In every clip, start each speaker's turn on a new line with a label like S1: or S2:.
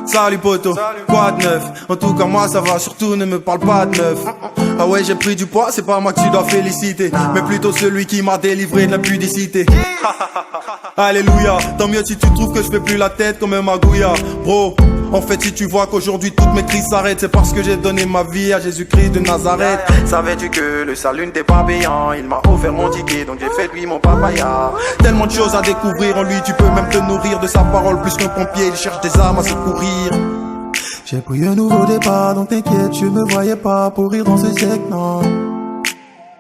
S1: Salut poto, quoi de neuf? En tout cas moi ça va, surtout ne me parle pas de neuf. Ah ouais j'ai pris du poids, c'est pas moi que tu dois féliciter, mais plutôt celui qui m'a délivré de l'impudicité. Alléluia, tant mieux si tu trouves que je fais plus la tête comme un magouilla. Bro, en fait si tu vois qu'aujourd'hui toutes mes crises s'arrêtent, c'est parce que j'ai donné ma vie à Jésus-Christ de Nazareth. Savais-tu que le salut n'était pas payant? Il m'a offert mon ticket donc j'ai fait de lui mon papaya. Tellement de choses à découvrir en lui, tu peux même te nourrir de sa parole. Plus qu'un pompier, il cherche des armes à secourir.
S2: J'ai pris un nouveau départ, donc t'inquiète, je me voyais pas pourrir dans ce siècle, non.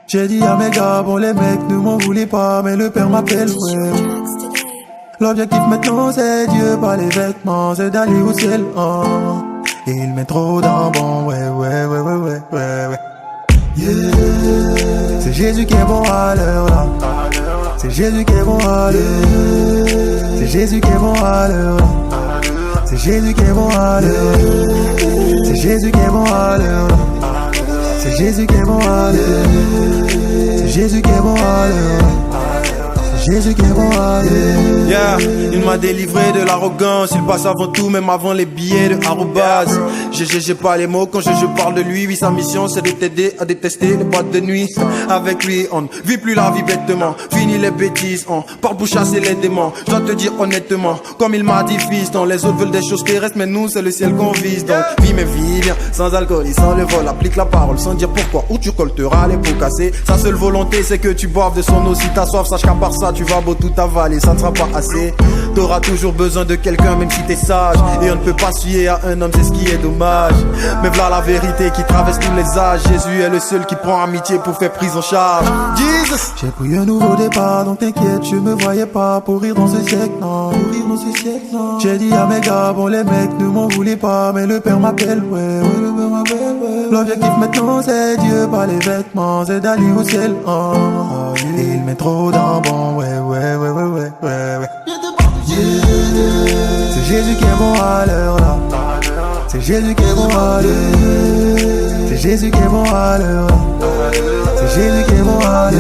S2: J'ai dit à mes gars, bon les mecs ne m'en voulaient pas, mais le père m'appelle, ouais. L'objectif maintenant c'est Dieu, pas les vêtements, c'est d'aller au ciel, oh. Et il met trop dans bon, ouais. Yeah. C'est Jésus qui est bon à l'heure là. C'est Jésus qui est bon à l'heure. C'est Jésus qui est bon à l'heure là. C'est Jésus qui est bon à l'heure. C'est Jésus qui est bon à l'heure. C'est Jésus qui est bon à l'heure. C'est Jésus qui est bon à l'heure. C'est Jésus qui est bon à l'heure.
S1: Yeah, il m'a délivré de l'arrogance. Il passe avant tout, même avant les billets de arrobase. J'ai pas les mots quand je parle de lui. Oui, sa mission c'est de t'aider à détester les boîtes de nuit. Avec lui on ne vit plus la vie bêtement. Fini les bêtises, on part pour chasser les démons. Je dois te dire honnêtement, comme il m'a dit fiston, les autres veulent des choses terrestres, mais nous c'est le ciel qu'on vise. Donc vis mes vies bien, sans alcool et sans le vol. Applique la parole sans dire pourquoi, ou tu colteras les pots cassés. Sa seule volonté c'est que tu boives de son eau. Si t'as soif, sache qu'à part ça tu vas beau tout avaler, ça ne sera pas assez. T'auras toujours besoin de quelqu'un même si t'es sage. Et on ne peut pas se fier à un homme, c'est ce qui est dommage. Mais voilà la vérité qui traverse tous les âges. Jésus est le seul qui prend amitié pour faire prise en charge. Jesus.
S2: J'ai pris un nouveau départ, donc t'inquiète, je me voyais pas pourrir dans ce siècle, non. J'ai dit à mes gars, bon les mecs ne m'en voulaient pas, mais le père m'appelle, ouais. L'objectif maintenant c'est Dieu, pas les vêtements, c'est d'aller au ciel, oh. Et il met trop dans bon, ouais. Yeah. C'est Jésus qui est bon à l'heure là. C'est Jésus qui est bon à l'heure. C'est Jésus qui est bon à l'heure. C'est Jésus qui est bon à l'heure.